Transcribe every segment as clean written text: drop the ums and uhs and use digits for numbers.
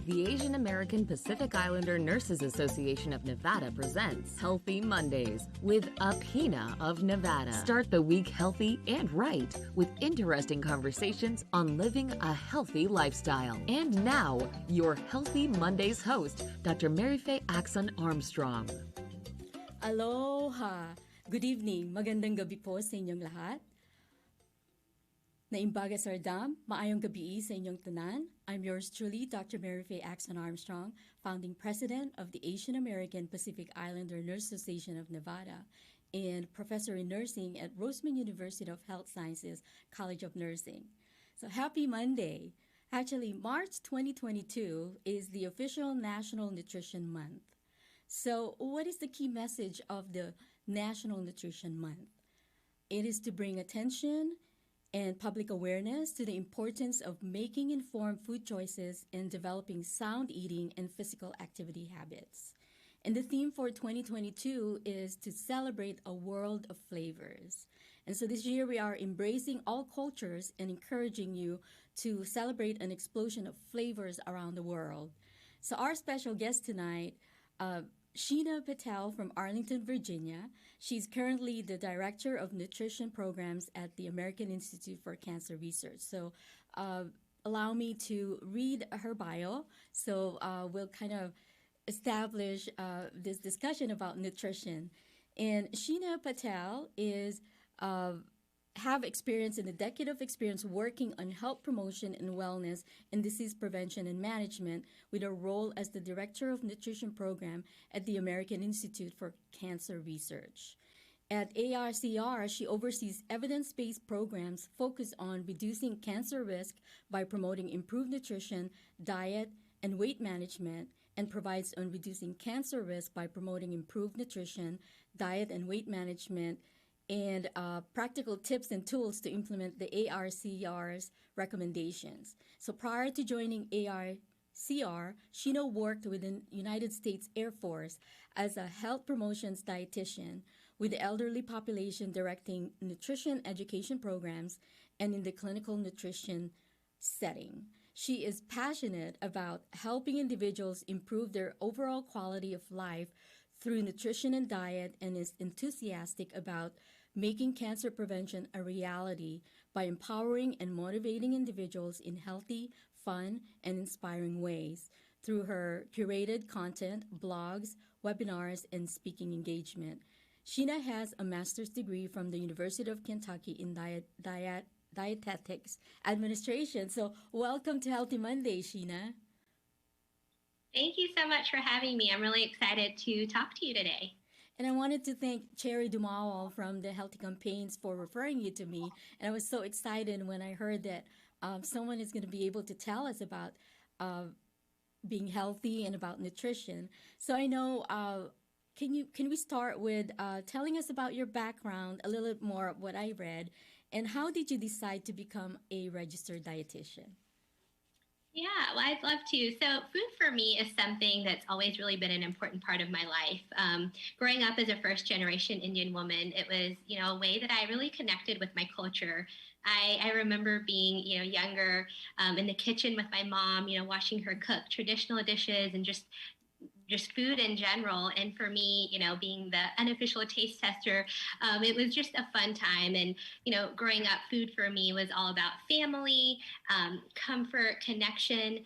The Asian American Pacific Islander Nurses Association of Nevada presents Healthy Mondays with Sheena of Nevada. Start the week healthy and right with interesting conversations on living a healthy lifestyle. And now, your Healthy Mondays host, Dr. Mary Faye Axon Armstrong. Aloha! Good evening. Magandang gabi po sa inyong lahat. Naimbaga Sardam, maayong gabi sa inyong tanan. I'm yours truly, Dr. Mary Faye Axon Armstrong, founding president of the Asian American Pacific Islander Nurses Association of Nevada and professor in nursing at Roseman University of Health Sciences College of Nursing. So happy Monday. Actually, March 2022 is the official National Nutrition Month. So what is the key message of the National Nutrition Month? It is to bring attention and public awareness to the importance of making informed food choices and developing sound eating and physical activity habits. And the theme for 2022 is to celebrate a world of flavors. And so this year we are embracing all cultures and encouraging you to celebrate an explosion of flavors around the world. So our special guest tonight, Sheena Patel from Arlington, Virginia. She's currently the Director of Nutrition Programs at the American Institute for Cancer Research. So allow me to read her bio. So we'll kind of establish this discussion about nutrition. And Sheena Patel is have experience in a decade of experience working on health promotion and wellness and disease prevention and management with a role as the Director of Nutrition Program at the American Institute for Cancer Research. At ARCR, she oversees evidence-based programs focused on reducing cancer risk by promoting improved nutrition, diet, and weight management, and provides on reducing cancer risk by promoting improved nutrition, diet, and weight management, and practical tips and tools to implement the ARCR's recommendations. So prior to joining ARCR, Sheena worked with the United States Air Force as a health promotions dietitian with the elderly population directing nutrition education programs and in the clinical nutrition setting. She is passionate about helping individuals improve their overall quality of life through nutrition and diet and is enthusiastic about making cancer prevention a reality by empowering and motivating individuals in healthy, fun, and inspiring ways through her curated content, blogs, webinars, and speaking engagement. Sheena has a master's degree from the University of Kentucky in Dietetics Administration. So welcome to Healthy Monday, Sheena. Thank you so much for having me. I'm really excited to talk to you today. And I wanted to thank Cherry Dumawal from the Healthy Campaigns for referring you to me. And I was so excited when I heard that someone is going to be able to tell us about being healthy and about nutrition. So I know, can we start with telling us about your background, a little bit more of what I read, and how did you decide to become a registered dietitian? Yeah, well, I'd love to. So food for me is something that's always really been an important part of my life. Growing up as a first-generation Indian woman, it was, a way that I really connected with my culture. I remember being, younger in the kitchen with my mom, watching her cook traditional dishes and just food in general. And for me, being the unofficial taste tester, it was just a fun time. And, growing up, food for me was all about family, comfort, connection.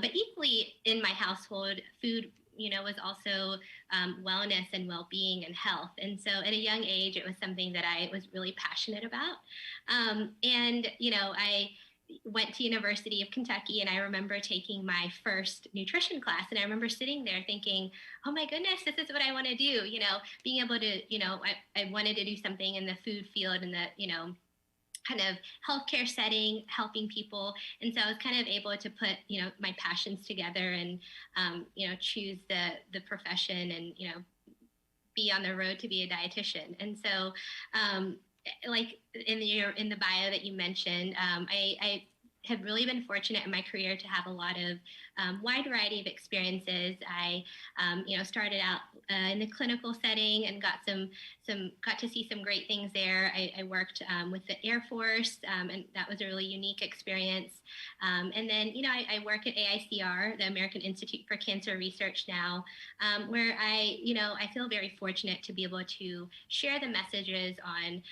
But equally in my household, food, was also wellness and well-being and health. And so at a young age, it was something that I was really passionate about. I went to University of Kentucky, and I remember taking my first nutrition class, and I remember sitting there thinking, oh my goodness, this is what I want to do. Being able to, I wanted to do something in the food field and the, kind of healthcare setting, helping people. And so I was kind of able to put, my passions together and, choose the profession and, be on the road to be a dietitian. And so, like in the bio that you mentioned, I have really been fortunate in my career to have a lot of wide variety of experiences. I, started out in the clinical setting and got to see some great things there. I worked with the Air Force, and that was a really unique experience. And then, I work at AICR, the American Institute for Cancer Research now, where I feel very fortunate to be able to share the messages on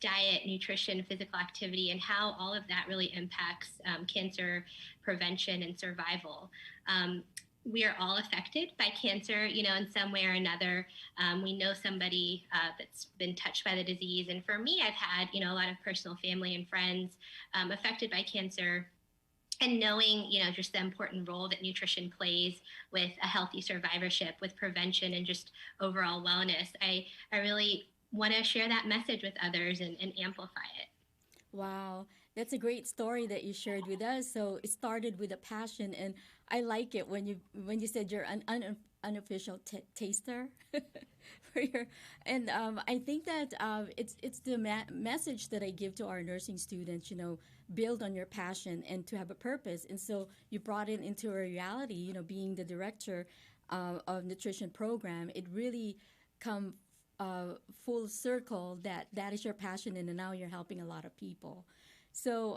diet, nutrition, physical activity, and how all of that really impacts cancer prevention and survival. We are all affected by cancer, in some way or another. We know somebody that's been touched by the disease. And for me, I've had, a lot of personal family and friends affected by cancer. And knowing, just the important role that nutrition plays with a healthy survivorship, with prevention and just overall wellness, I really want to share that message with others and amplify it. Wow, that's a great story that you shared with us. So it started with a passion, and I like it when you said you're an unofficial taster for your, and I think that it's the message that I give to our nursing students. Build on your passion and to have a purpose, and so you brought it into a reality. Being the director of nutrition program, it really come full circle that is your passion, and now you're helping a lot of people. So,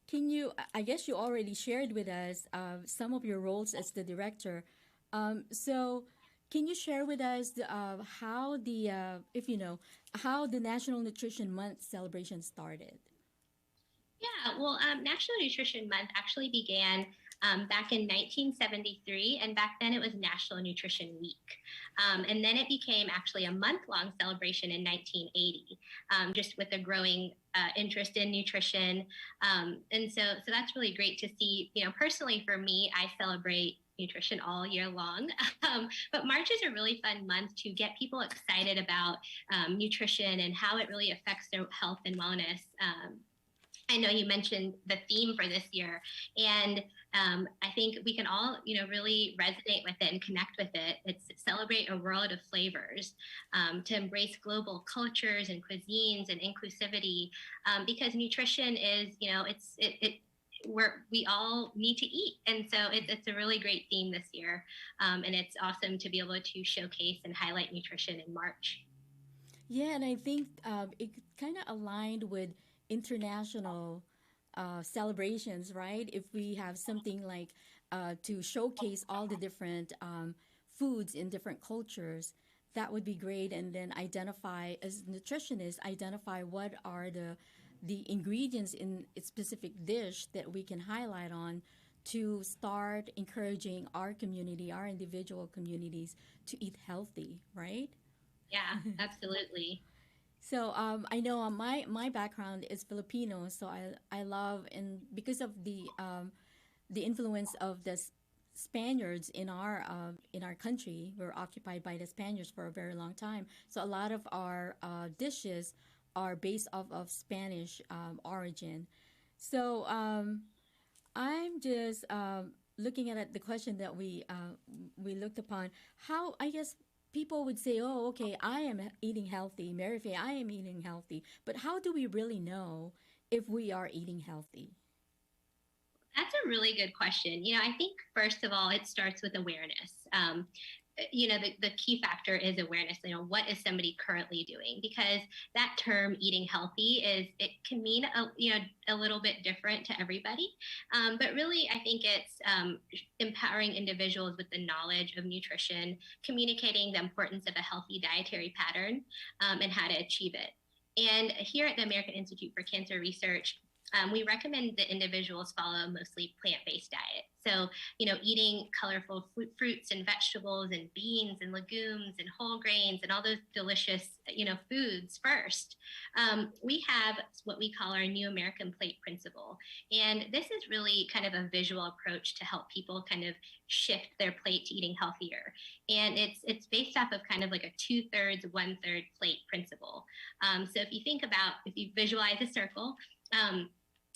can you? I guess you already shared with us some of your roles as the director. So, can you share with us how if you know, how the National Nutrition Month celebration started? Yeah, well, National Nutrition Month actually began back in 1973, and back then it was National Nutrition Week. And then it became actually a month-long celebration in 1980, just with a growing interest in nutrition. And so that's really great to see. Personally for me, I celebrate nutrition all year long. But March is a really fun month to get people excited about nutrition and how it really affects their health and wellness. I know you mentioned the theme for this year, and I think we can all, really resonate with it and connect with it. It's celebrate a world of flavors, to embrace global cultures and cuisines and inclusivity, because nutrition is, we all need to eat, and so it's a really great theme this year, and it's awesome to be able to showcase and highlight nutrition in March. Yeah, and I think it kind of aligned with international celebrations, right? If we have something like to showcase all the different foods in different cultures, that would be great. And then identify, as nutritionists, identify what are the ingredients in a specific dish that we can highlight on to start encouraging our community, our individual communities to eat healthy, right? Yeah, absolutely. So I know my background is Filipino, so I love, and because of the influence of the Spaniards in our country, we're occupied by the Spaniards for a very long time. So a lot of our dishes are based off of Spanish origin. So I'm just looking at it, the question that we looked upon. How, I guess, people would say, "Oh, okay, I am eating healthy, Mary Faye, I am eating healthy." But how do we really know if we are eating healthy? That's a really good question. I think first of all, it starts with awareness. The key factor is awareness. What is somebody currently doing? Because that term eating healthy it can mean a little bit different to everybody. But really, I think it's empowering individuals with the knowledge of nutrition, communicating the importance of a healthy dietary pattern, and how to achieve it. And here at the American Institute for Cancer Research, we recommend that individuals follow mostly plant-based diet. So, eating colorful fruits and vegetables and beans and legumes and whole grains and all those delicious, foods first. We have what we call our New American Plate principle. And this is really kind of a visual approach to help people kind of shift their plate to eating healthier. And it's based off of kind of like a 2/3, 1/3 plate principle. So if you visualize a circle,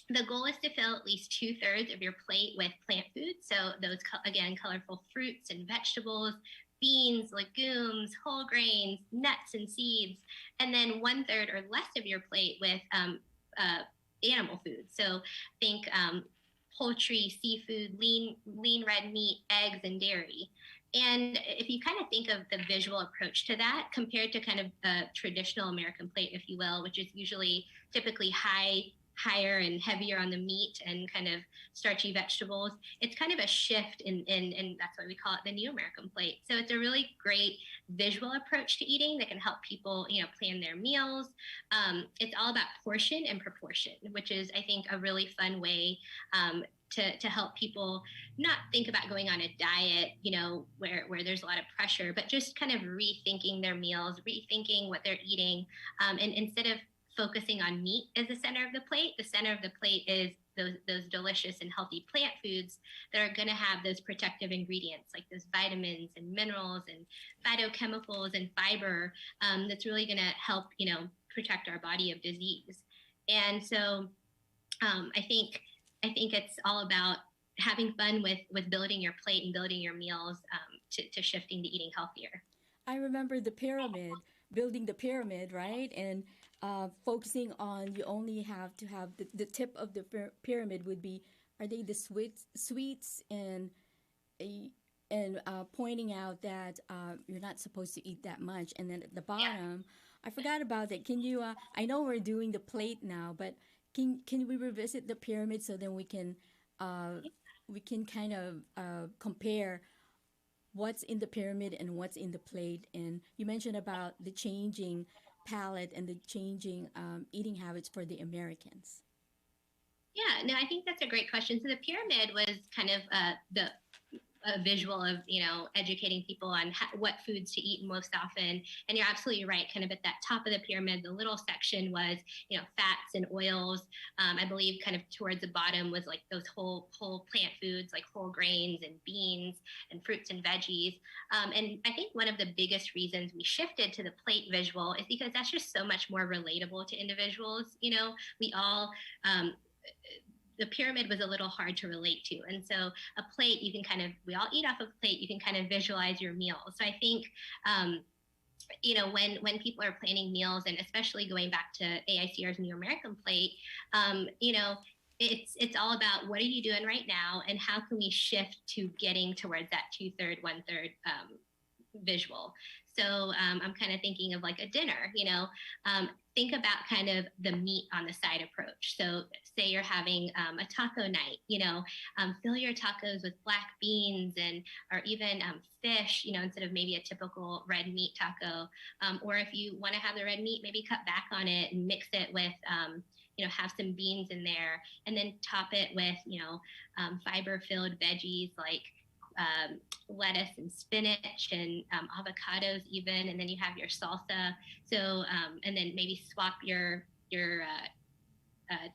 the goal is to fill at least 2/3 of your plate with plant foods. So those, again, colorful fruits and vegetables, beans, legumes, whole grains, nuts and seeds, and then 1/3 or less of your plate with animal food. So think poultry, seafood, lean red meat, eggs, and dairy. And if you kind of think of the visual approach to that compared to kind of a traditional American plate, if you will, which is usually typically higher and heavier on the meat and kind of starchy vegetables, it's kind of a shift in that's why we call it the new American plate. So it's a really great visual approach to eating that can help people, plan their meals. It's all about portion and proportion, which is, I think, a really fun way to help people not think about going on a diet, where there's a lot of pressure, but just kind of rethinking their meals, rethinking what they're eating. And instead of focusing on meat as the center of the plate, the center of the plate is those delicious and healthy plant foods that are going to have those protective ingredients like those vitamins and minerals and phytochemicals and fiber, that's really going to help, protect our body of disease. And so I think it's all about having fun with building your plate and building your meals, to shifting to eating healthier. I remember the pyramid, building the pyramid, right? And focusing on you only have to have the tip of the pyramid would be, are they the sweets and pointing out that you're not supposed to eat that much. And then at the bottom, I forgot about that. Can you? I know we're doing the plate now, but can we revisit the pyramid so then we can kind of compare what's in the pyramid and what's in the plate. And you mentioned about the changing palate and the changing eating habits for the Americans. Yeah, no, I think that's a great question. So the pyramid was kind of the a visual of educating people on what foods to eat most often. And you're absolutely right. Kind of at that top of the pyramid, the little section was fats and oils. I believe kind of towards the bottom was like those whole plant foods like whole grains and beans and fruits and veggies. And I think one of the biggest reasons we shifted to the plate visual is because that's just so much more relatable to individuals. We all the pyramid was a little hard to relate to. And so a plate, we all eat off of a plate, you can kind of visualize your meal. So I think, when people are planning meals, and especially going back to AICR's New American Plate, it's all about what are you doing right now and how can we shift to getting towards that 2/3, 1/3 visual. So I'm kind of thinking of like a dinner, think about kind of the meat on the side approach. So say you're having a taco night, fill your tacos with black beans or even fish, instead of maybe a typical red meat taco. Or if you want to have the red meat, maybe cut back on it and mix it with, have some beans in there and then top it with, fiber-filled veggies like lettuce and spinach and avocados even, and then you have your salsa. So and then maybe swap your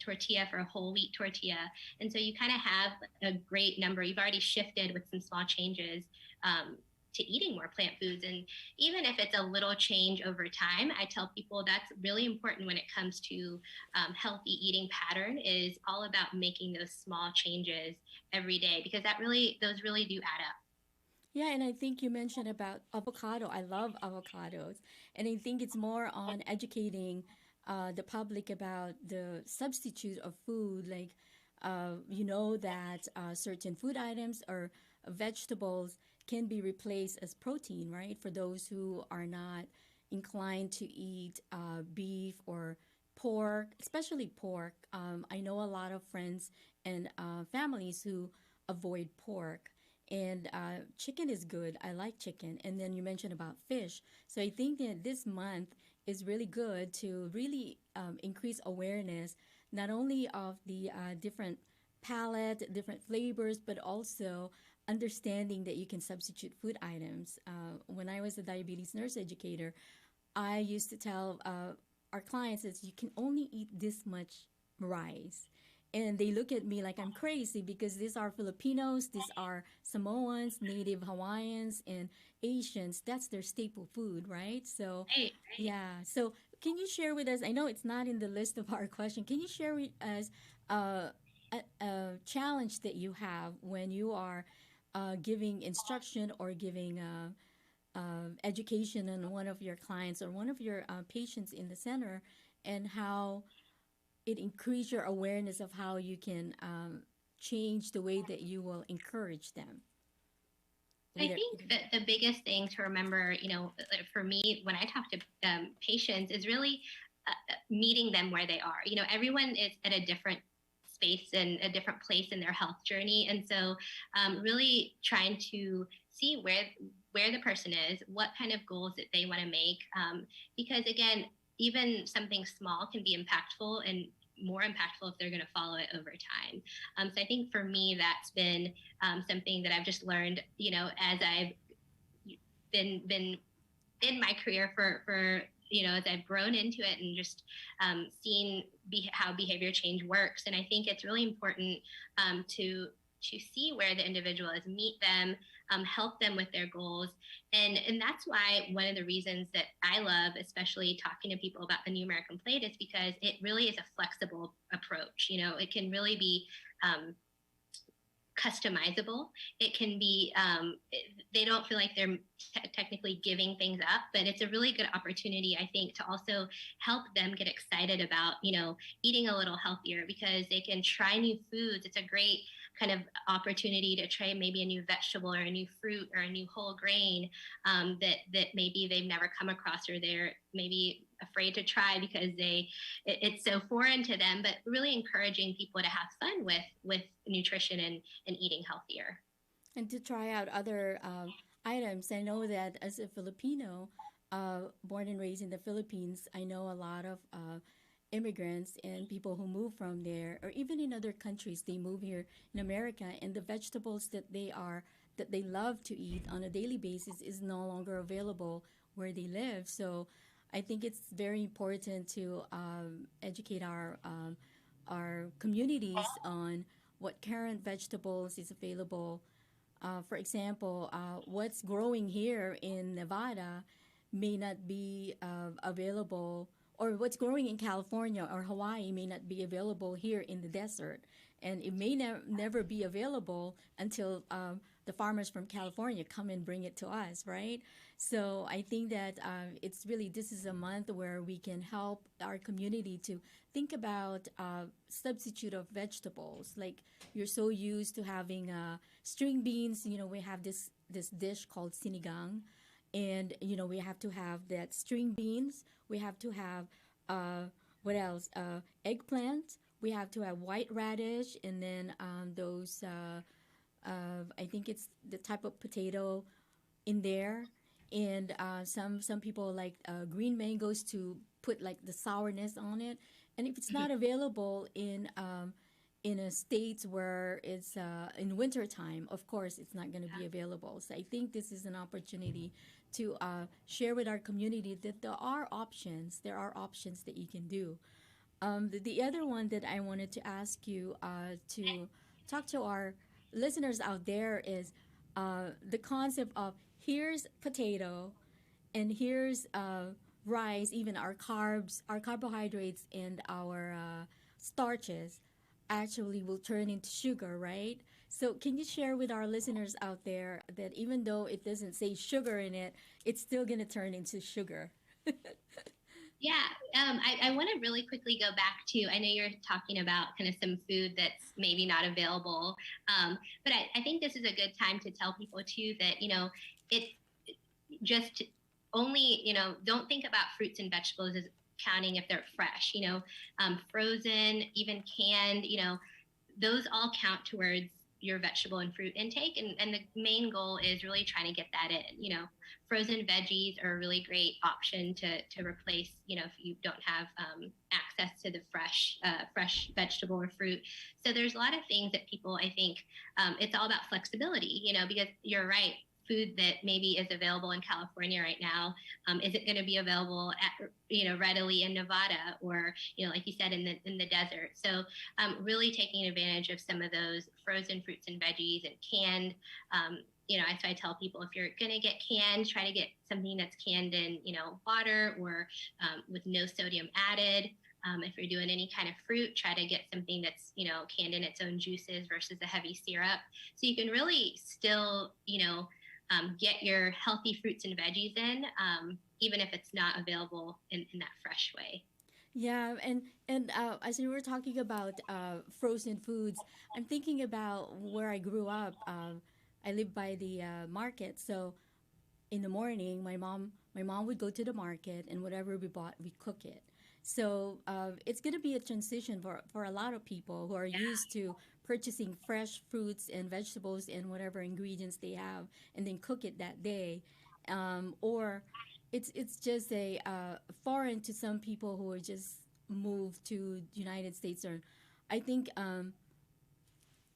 tortilla for a whole wheat tortilla. And so you kind of have a great number. You've already shifted with some small changes to eating more plant foods. And even if it's a little change over time, I tell people that's really important when it comes to healthy eating pattern, is all about making those small changes every day, because those really do add up. Yeah, and I think you mentioned about avocado. I love avocados. And I think it's more on educating the public about the substitute of food. Like, that certain food items or vegetables can be replaced as protein, right? For those who are not inclined to eat beef or pork, especially pork. I know a lot of friends and families who avoid pork. And chicken is good. I like chicken. And then you mentioned about fish. So I think that this month is really good to really increase awareness, not only of the different palette, different flavors, but also understanding that you can substitute food items. When I was a diabetes nurse educator, I used to tell our clients that you can only eat this much rice. And they look at me like I'm crazy because these are Filipinos, these are Samoans, Native Hawaiians, and Asians. That's their staple food, right? So, Right, right. yeah. So, can you share with us? I know it's not in the list of our question. Can you share with us a challenge that you have when you are giving instruction or giving education on one of your clients or one of your patients in the center, and how it increase your awareness of how you can change the way that you will encourage them I with their think eating. that the biggest thing to remember, for me, when I talk to patients, is really meeting them where they are. Everyone is at a different space and a different place in their health journey, and so really trying to see where the person is, what kind of goals that they want to make, because again, even something small can be impactful and more impactful if they're going to follow it over time. So I think for me, that's been something that I've just learned, as I've been in my career for as I've grown into it and just seen how behavior change works. And I think it's really important to see where the individual is, meet them, help them with their goals. And that's why one of the reasons that I love, especially talking to people about the New American Plate, is because it really is a flexible approach. It can really be customizable. It can be, they don't feel like they're technically giving things up, but it's a really good opportunity, I think, to also help them get excited about, eating a little healthier, because they can try new foods. It's a great kind of opportunity to try maybe a new vegetable or a new fruit or a new whole grain that maybe they've never come across, or they're maybe afraid to try because it's so foreign to them. But really encouraging people to have fun with nutrition and eating healthier. And to try out other items. I know that as a Filipino, born and raised in the Philippines, I know a lot of immigrants and people who move from there, or even in other countries, they move here in America, and the vegetables that they love to eat on a daily basis is no longer available where they live. So I think it's very important to educate our communities on what current vegetables is available. For example, what's growing here in Nevada may not be available, or what's growing in California or Hawaii may not be available here in the desert. And it may never be available until the farmers from California come and bring it to us, right? So I think that it's really, this is a month where we can help our community to think about substitute of vegetables. Like, you're so used to having string beans. We have this dish called sinigang, and we have to have that string beans. We have to have what else? Eggplant. We have to have white radish, and then those. I think it's the type of potato in there, and some people like green mangoes to put like the sourness on it. And if it's not available in a states where it's in winter time, of course it's not going to be available. So I think this is an opportunity to share with our community that there are options that you can do. The other one that I wanted to ask you to talk to our listeners out there is the concept of, here's potato and here's rice, even our carbs, our carbohydrates, and our starches actually will turn into sugar, right? So, can you share with our listeners out there that even though it doesn't say sugar in it, it's still going to turn into sugar? Yeah, I want to really quickly go back to, I know you're talking about kind of some food that's maybe not available, but I think this is a good time to tell people too that, it just only, don't think about fruits and vegetables as counting if they're fresh, frozen, even canned, those all count towards your vegetable and fruit intake. And the main goal is really trying to get that in. Frozen veggies are a really great option to replace, if you don't have access to the fresh vegetable or fruit. So there's a lot of things that people, I think, it's all about flexibility, because you're right. Food that maybe is available in California right now, is it going to be available readily in Nevada, or like you said, in the desert? So really taking advantage of some of those frozen fruits and veggies and canned. So I tell people, if you're going to get canned, try to get something that's canned in water, or with no sodium added. If you're doing any kind of fruit, try to get something that's canned in its own juices versus a heavy syrup, so you can really still get your healthy fruits and veggies in, even if it's not available in that fresh way. Yeah, and as you were talking about frozen foods, I'm thinking about where I grew up. I live by the market, so in the morning, my mom would go to the market, and whatever we bought, we cook it. So it's gonna be a transition for a lot of people who are used to purchasing fresh fruits and vegetables and whatever ingredients they have, and then cook it that day, or it's just a foreign to some people who are just moved to United States. Or I think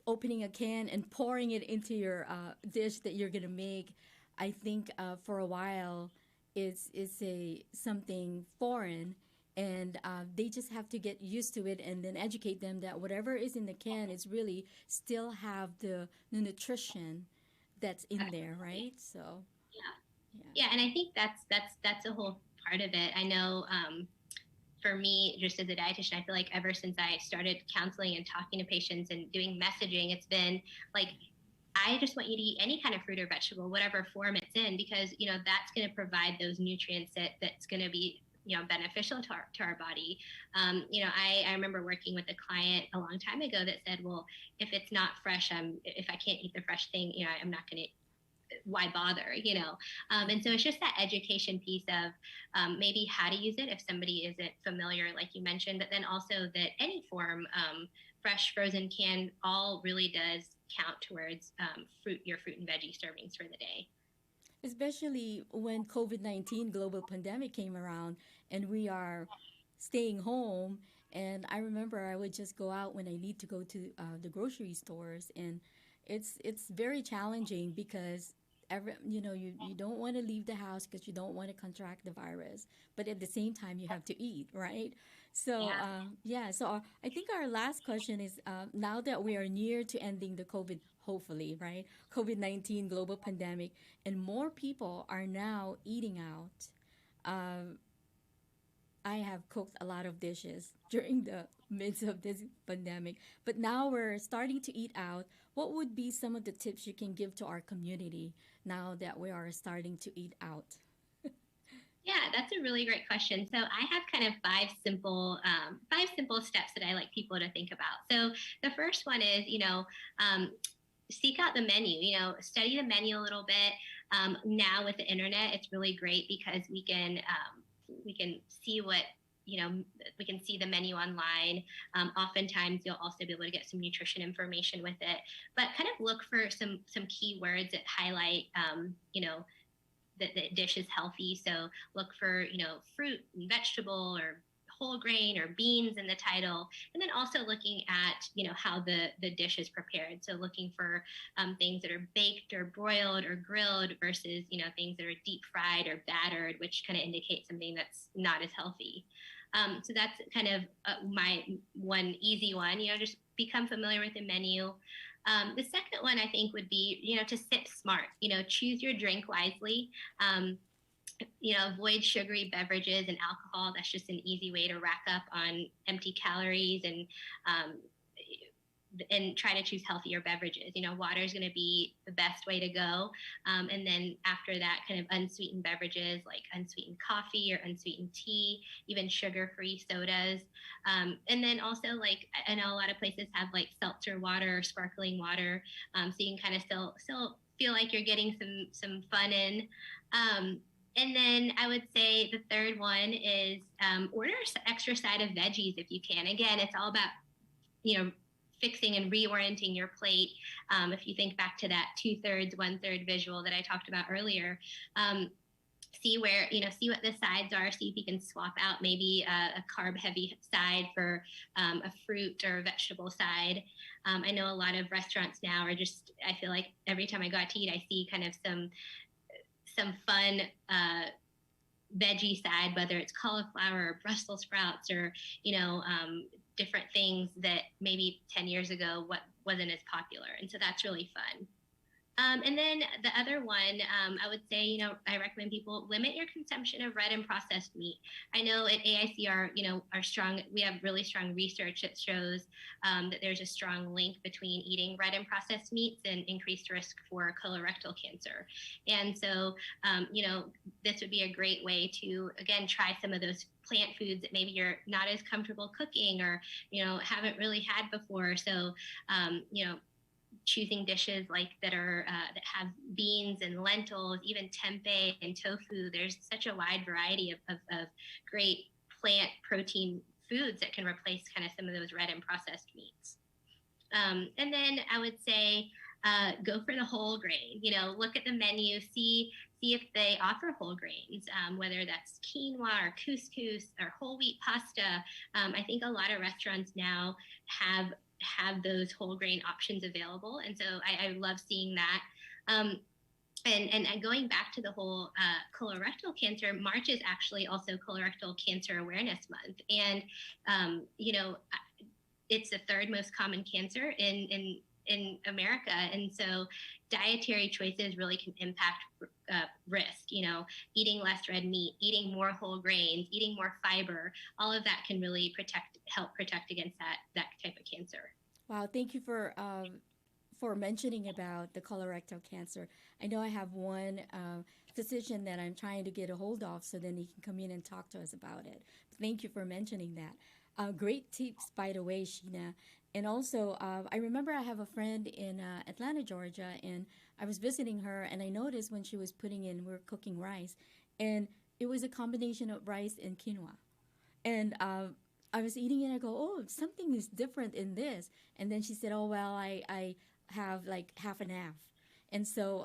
opening a can and pouring it into your dish that you're gonna make, I think for a while is a something foreign, and they just have to get used to it, and then educate them that whatever is in the can is really still have the nutrition that's in there, right? So Yeah. yeah. Yeah, and I think that's a whole part of it. I know for me, just as a dietitian, I feel like ever since I started counseling and talking to patients and doing messaging, it's been like, I just want you to eat any kind of fruit or vegetable, whatever form it's in, because that's going to provide those nutrients that's going to be beneficial to our body. I remember working with a client a long time ago that said, well, if it's not fresh, if I can't eat the fresh thing, I'm not going to, why bother, and so it's just that education piece of maybe how to use it if somebody isn't familiar, like you mentioned, but then also that any form, fresh, frozen, canned, all really does count towards your fruit and veggie servings for the day. Especially when COVID-19 global pandemic came around and we are staying home. And I remember I would just go out when I need to go to the grocery stores, and it's very challenging because you don't want to leave the house because you don't want to contract the virus, but at the same time you have to eat, right? So Yeah. yeah, so I think our last question is, now that we are near to ending the COVID, hopefully, right, COVID-19 global pandemic, and more people are now eating out. I have cooked a lot of dishes during the midst of this pandemic, but now we're starting to eat out. What would be some of the tips you can give to our community now that we are starting to eat out? Yeah, that's a really great question. So I have kind of five simple steps that I like people to think about. So the first one is, seek out the menu. Study the menu a little bit. Now with the internet, it's really great because we can see what we can see the menu online. Oftentimes, you'll also be able to get some nutrition information with it. But kind of look for some keywords that highlight, that the dish is healthy. So look for, fruit and vegetable or whole grain or beans in the title. And then also looking at, how the dish is prepared. So looking for things that are baked or broiled or grilled versus, things that are deep fried or battered, which kind of indicates something that's not as healthy. So that's kind of my one easy one, just become familiar with the menu. The second one I think would be, to sip smart, choose your drink wisely. Avoid sugary beverages and alcohol. That's just an easy way to rack up on empty calories, um, and try to choose healthier beverages. Water is going to be the best way to go. And then after that, kind of unsweetened beverages like unsweetened coffee or unsweetened tea, even sugar-free sodas. And then also, like, I know a lot of places have like seltzer water or sparkling water, so you can kind of still feel like you're getting some fun in. And then I would say the third one is, order an extra side of veggies if you can. Again, it's all about, you know, fixing and reorienting your plate. If you think back to that 2/3, 1/3 visual that I talked about earlier, see where, see what the sides are, see if you can swap out maybe a carb heavy side for a fruit or a vegetable side. I know a lot of restaurants now are just, I feel like every time I go out to eat, I see kind of some fun veggie side, whether it's cauliflower or Brussels sprouts or, different things that maybe 10 years ago what wasn't as popular. And so that's really fun. And then the other one, I would say, I recommend people limit your consumption of red and processed meat. I know at AICR, we have really strong research that shows that there's a strong link between eating red and processed meats and increased risk for colorectal cancer. And so, this would be a great way to, again, try some of those plant foods that maybe you're not as comfortable cooking or, haven't really had before. So, choosing dishes like that have beans and lentils, even tempeh and tofu. There's such a wide variety of great plant protein foods that can replace kind of some of those red and processed meats. And then I would say go for the whole grain. Look at the menu, see if they offer whole grains, whether that's quinoa or couscous or whole wheat pasta. I think a lot of restaurants now have those whole grain options available, and so I love seeing that. And going back to the whole colorectal cancer, March is actually also Colorectal Cancer Awareness Month, and it's the third most common cancer in America, and so dietary choices really can impact risk. Eating less red meat, eating more whole grains, eating more fiber, all of that can really help protect against that type of cancer. Wow, thank you for mentioning about the colorectal cancer. I know I have one physician that I'm trying to get a hold of so then he can come in and talk to us about it. Thank you for mentioning that. Great tips, by the way, Sheena. And also, I remember I have a friend in Atlanta, Georgia, and I was visiting her, and I noticed when she was we're cooking rice, and it was a combination of rice and quinoa. And I was eating it, and I go, oh, something is different in this. And then she said, oh, well, I have like half and half. And so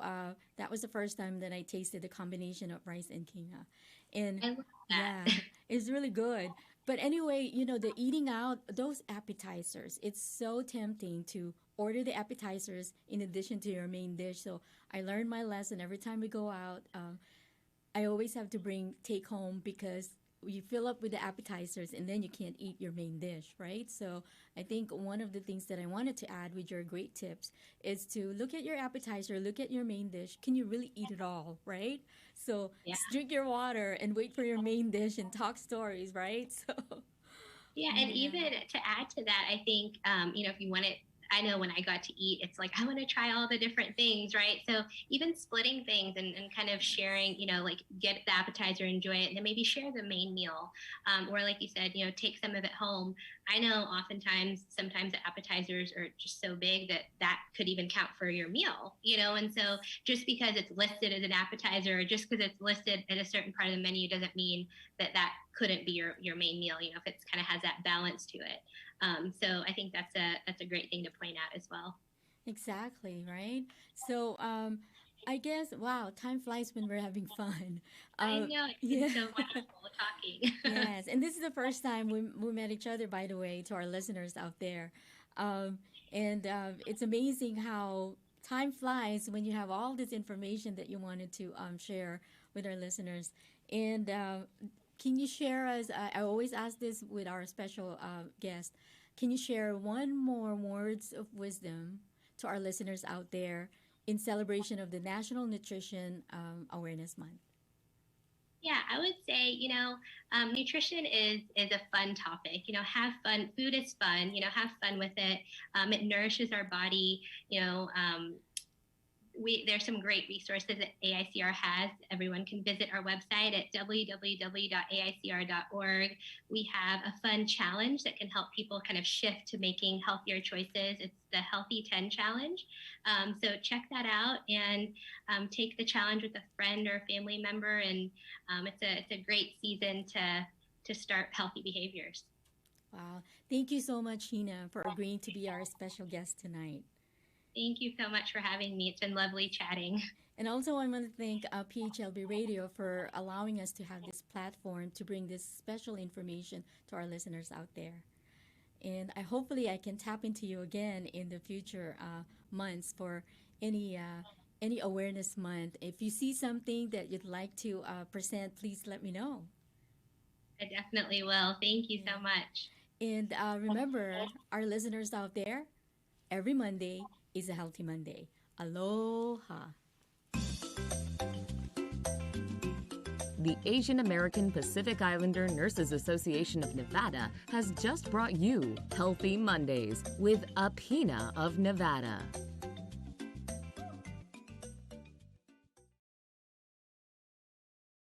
that was the first time that I tasted the combination of rice and quinoa. And I love yeah, that. it's really good. But anyway, the eating out, those appetizers, it's so tempting to order the appetizers in addition to your main dish. So I learned my lesson every time we go out. I always have to take home because you fill up with the appetizers and then you can't eat your main dish, right? So I think one of the things that I wanted to add with your great tips is to look at your appetizer, look at your main dish. Can you really eat it all, right? So Yeah. drink your water and wait for your main dish and talk stories, right? So Yeah, and yeah. even to add to that, I think if you want to, I know when I got to eat, it's like I want to try all the different things, right? So even splitting things and kind of sharing, like get the appetizer, enjoy it, and then maybe share the main meal, or like you said, take some of it home. I know sometimes the appetizers are just so big that could even count for your meal, and so just because it's listed as an appetizer or just because it's listed at a certain part of the menu doesn't mean that couldn't be your main meal, if it's kind of has that balance to it. So I think that's a great thing to point out as well. Exactly, right? So I guess, wow, time flies when we're having fun. I know it's been Yeah. so wonderful talking. Yes, and this is the first time we met each other, by the way, to our listeners out there. Um, and it's amazing how time flies when you have all this information that you wanted to share with our listeners. And can you share us? I always ask this with our special guest. Can you share one more words of wisdom to our listeners out there in celebration of the National Nutrition Awareness Month? Yeah, I would say, nutrition is a fun topic. Have fun. Food is fun. Have fun with it. It nourishes our body. There's some great resources that AICR has. Everyone can visit our website at www.aicr.org. We have a fun challenge that can help people kind of shift to making healthier choices. It's the Healthy 10 Challenge. So check that out and take the challenge with a friend or family member. And it's a great season to start healthy behaviors. Wow. Thank you so much, Sheena, for agreeing to be our special guest tonight. Thank you so much for having me. It's been lovely chatting. And also, I want to thank PHLB Radio for allowing us to have this platform to bring this special information to our listeners out there. And hopefully I can tap into you again in the future months for any awareness month. If you see something that you'd like to present, please let me know. I definitely will. Thank you Yeah. so much. And remember, our listeners out there, every Monday is a healthy Monday. Aloha. The Asian American Pacific Islander Nurses Association of Nevada has just brought you Healthy Mondays with Apina of Nevada.